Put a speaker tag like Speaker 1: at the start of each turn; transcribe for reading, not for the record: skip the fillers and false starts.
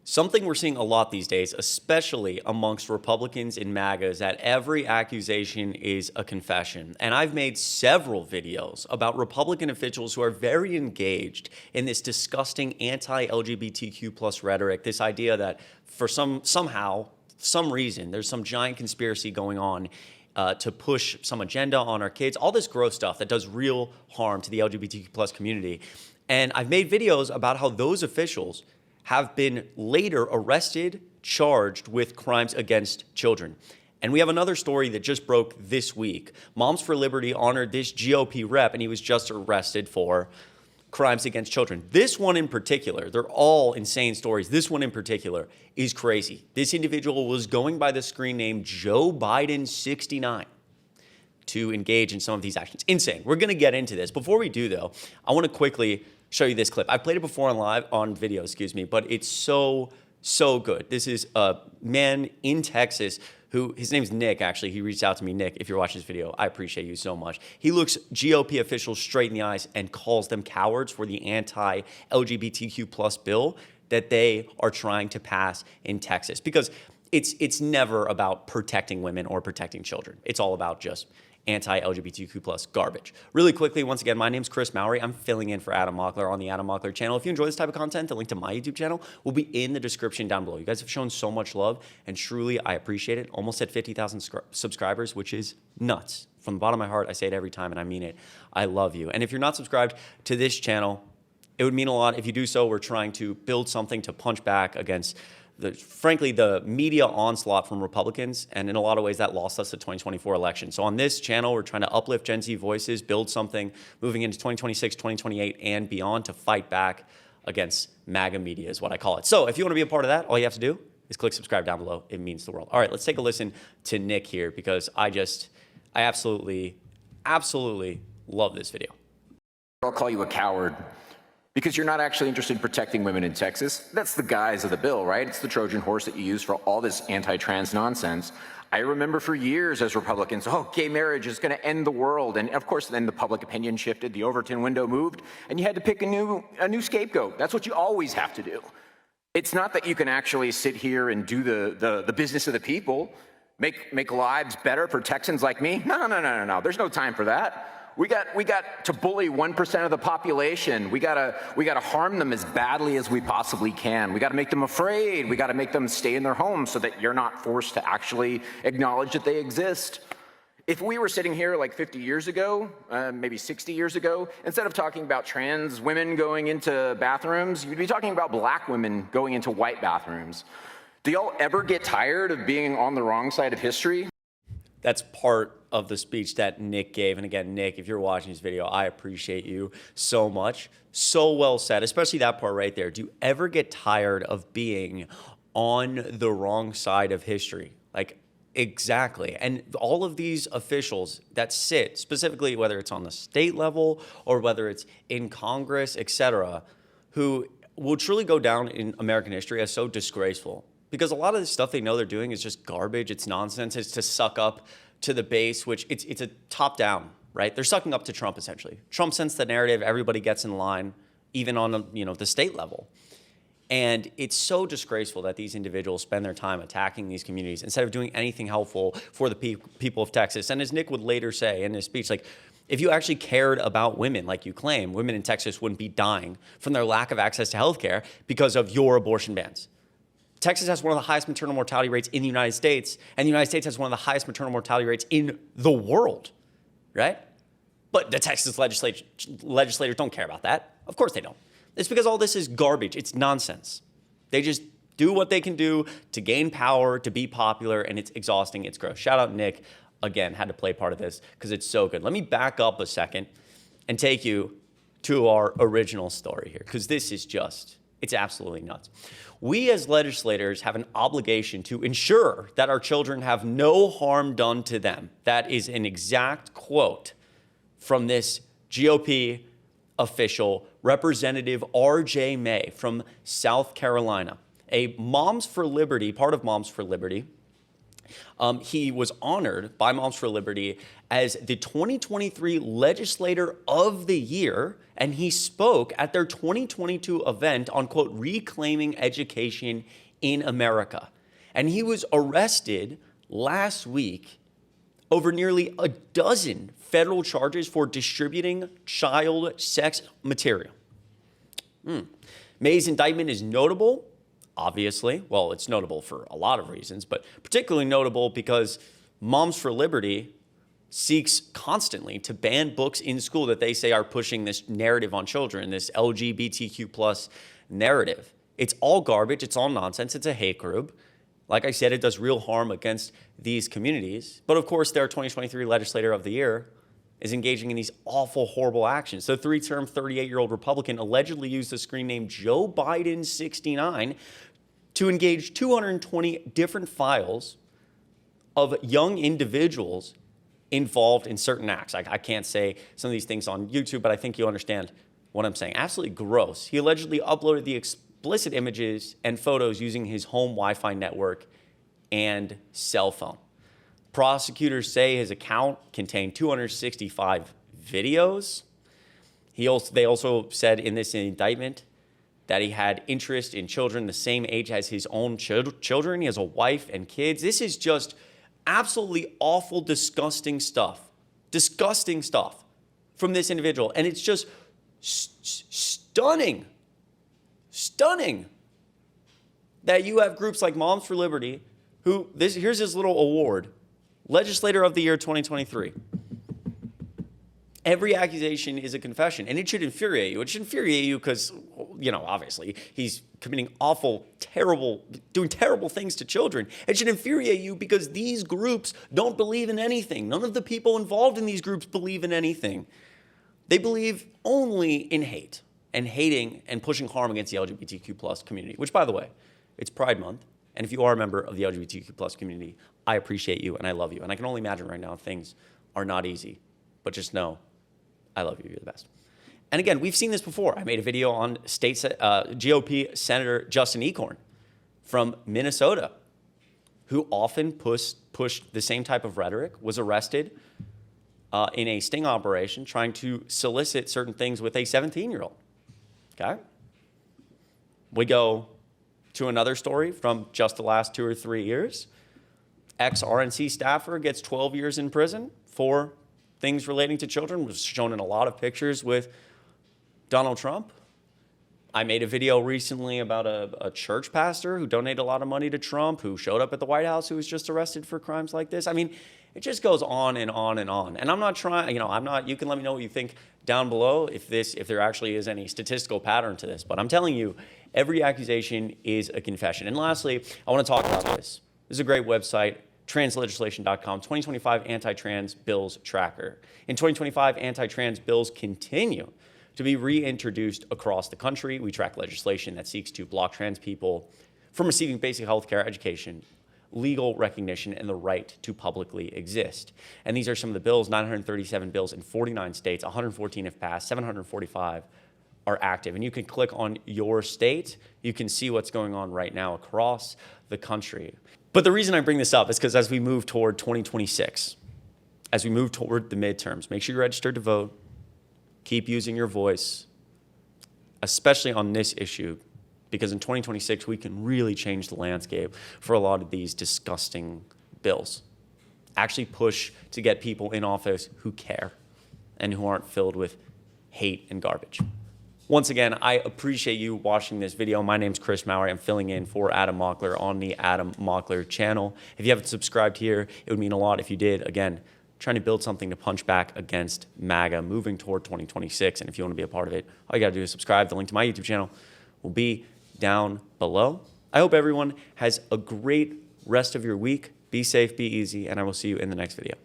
Speaker 1: Something we're seeing a lot these days, especially amongst Republicans in MAGA, is that every accusation is a confession. And I've made several videos about Republican officials who are very engaged in this disgusting anti-LGBTQ plus rhetoric, this idea that for some reason, there's some giant conspiracy going on to push some agenda on our kids, all this gross stuff that does real harm to the LGBTQ plus community. And I've made videos about how those officials have been later arrested, charged with crimes against children. And we have another story that just broke this week. Moms for Liberty honored this GOP rep, and he was just arrested for crimes against children. This one in particular, they're all insane stories. This one in particular is crazy. This individual was going by the screen name Joe Biden 69 to engage in some of these actions. Insane. We're going to get into this. Before we do, though, I want to quickly show you this clip. I've played it before on video, but it's so good. This is a man in Texas who, his name's Nick, actually. He reached out to me. Nick, if you're watching this video, I appreciate you so much. He looks GOP officials straight in the eyes and calls them cowards for the anti-LGBTQ plus bill that they are trying to pass in Texas. Because it's never about protecting women or protecting children. It's all about just anti-LGBTQ plus garbage. Really quickly, once again, my name's Mowrey. I'm filling in for Adam Mockler on the Adam Mockler channel. If you enjoy this type of content, the link to my YouTube channel will be in the description down below. You guys have shown so much love, and truly, I appreciate it. Almost at 50,000 subscribers, which is nuts. From the bottom of my heart, I say it every time, and I mean it. I love you. And if you're not subscribed to this channel, it would mean a lot if you do so. We're trying to build something to punch back against frankly, the media onslaught from Republicans, and in a lot of ways that lost us the 2024 election. So on this channel, we're trying to uplift Gen Z voices, build something moving into 2026, 2028, and beyond to fight back against MAGA media is what I call it. So if you want to be a part of that, all you have to do is click subscribe down below. It means the world. All right, let's take a listen to Nick here because I absolutely love this video.
Speaker 2: I'll call you a coward because you're not actually interested in protecting women in Texas. That's the guise of the bill, right? It's the Trojan horse that you use for all this anti-trans nonsense. I remember for years as Republicans, oh, gay marriage is going to end the world. And of course, then the public opinion shifted, the Overton window moved, and you had to pick a new scapegoat. That's what you always have to do. It's not that you can actually sit here and do the business of the people, make lives better for Texans like me. No. There's no time for that. We got to bully 1% of the population. We gotta harm them as badly as we possibly can. We gotta make them afraid. We gotta make them stay in their homes so that you're not forced to actually acknowledge that they exist. If we were sitting here like 50 years ago, maybe 60 years ago, instead of talking about trans women going into bathrooms, you'd be talking about black women going into white bathrooms. Do y'all ever get tired of being on the wrong side of history?
Speaker 1: That's part of the speech that Nick gave. And again, Nick, if you're watching this video, I appreciate you so much. So well said, especially that part right there. Do you ever get tired of being on the wrong side of history? Like, exactly. And all of these officials that sit, specifically whether it's on the state level or whether it's in Congress, etc., who will truly go down in American history as so disgraceful. Because a lot of the stuff they know they're doing is just garbage, it's nonsense, it's to suck up to the base, which it's a top-down, right? They're sucking up to Trump, essentially. Trump sends the narrative, everybody gets in line, even on the state level. And it's so disgraceful that these individuals spend their time attacking these communities instead of doing anything helpful for the people of Texas. And as Nick would later say in his speech, like, if you actually cared about women, like you claim, women in Texas wouldn't be dying from their lack of access to health care because of your abortion bans. Texas has one of the highest maternal mortality rates in the United States, and the United States has one of the highest maternal mortality rates in the world, right? But the Texas legislators don't care about that. Of course they don't. It's because all this is garbage. It's nonsense. They just do what they can do to gain power, to be popular, and it's exhausting. It's gross. Shout out Nick. Again, had to play part of this because it's so good. Let me back up a second and take you to our original story here because this is it's absolutely nuts. We as legislators have an obligation to ensure that our children have no harm done to them. That is an exact quote from this GOP official, Representative R.J. May from South Carolina, a Moms for Liberty, part of Moms for Liberty, He was honored by Moms for Liberty as the 2023 Legislator of the Year, and he spoke at their 2022 event on, quote, reclaiming education in America. And he was arrested last week over nearly a dozen federal charges for distributing child sex material. May's indictment is notable, obviously. Well, it's notable for a lot of reasons, but particularly notable because Moms for Liberty seeks constantly to ban books in school that they say are pushing this narrative on children, this LGBTQ plus narrative. It's all garbage. It's all nonsense. It's a hate group. Like I said, it does real harm against these communities. But of course, their 2023 Legislator of the Year is engaging in these awful, horrible actions. The three-term, 38-year-old Republican allegedly used the screen name Joe Biden 69 to engage 220 different files of young individuals involved in certain acts. I can't say some of these things on YouTube, but I think you understand what I'm saying. Absolutely gross. He allegedly uploaded the explicit images and photos using his home Wi-Fi network and cell phone. Prosecutors say his account contained 265 videos. They also said in this indictment that he had interest in children the same age as his own children. He has a wife and kids. This is just absolutely awful, disgusting stuff. Disgusting stuff from this individual. And it's just stunning that you have groups like Moms for Liberty who, here's his little award, Legislator of the Year 2023. Every accusation is a confession, and it should infuriate you. It should infuriate you because, you know, obviously he's committing awful, doing terrible things to children. It should infuriate you because these groups don't believe in anything. None of the people involved in these groups believe in anything. They believe only in hate and hating and pushing harm against the LGBTQ plus community, which, by the way, it's Pride Month. And if you are a member of the LGBTQ plus community, I appreciate you and I love you. And I can only imagine right now things are not easy, but just know I love you. You're the best. And again, we've seen this before. I made a video on GOP Senator Justin Ecorn from Minnesota, who often pushed the same type of rhetoric, was arrested in a sting operation trying to solicit certain things with a 17-year-old. Okay? We go to another story from just the last 2 or 3 years. Ex-RNC staffer gets 12 years in prison for things relating to children. Was shown in a lot of pictures with Donald Trump. I made a video recently about a church pastor who donated a lot of money to Trump, who showed up at the White House, who was just arrested for crimes like this. I mean, it just goes on and on and on. And I'm not trying, you can let me know what you think down below if there actually is any statistical pattern to this. But I'm telling you, every accusation is a confession. And lastly, I want to talk about this. This is a great website, translegislation.com, 2025 Anti-Trans Bills Tracker. In 2025, anti-trans bills continue to be reintroduced across the country. We track legislation that seeks to block trans people from receiving basic health care, education, legal recognition, and the right to publicly exist. And these are some of the bills, 937 bills in 49 states, 114 have passed, 745 are active. And you can click on your state. You can see what's going on right now across the country. But the reason I bring this up is because as we move toward 2026, as we move toward the midterms, make sure you're registered to vote. Keep using your voice, especially on this issue, because in 2026, we can really change the landscape for a lot of these disgusting bills. Actually push to get people in office who care and who aren't filled with hate and garbage. Once again, I appreciate you watching this video. My name's Chris Mowrey. I'm filling in for Adam Mockler on the Adam Mockler channel. If you haven't subscribed here, it would mean a lot if you did. Again, trying to build something to punch back against MAGA moving toward 2026. And if you want to be a part of it, all you got to do is subscribe. The link to my YouTube channel will be down below. I hope everyone has a great rest of your week. Be safe, be easy, and I will see you in the next video.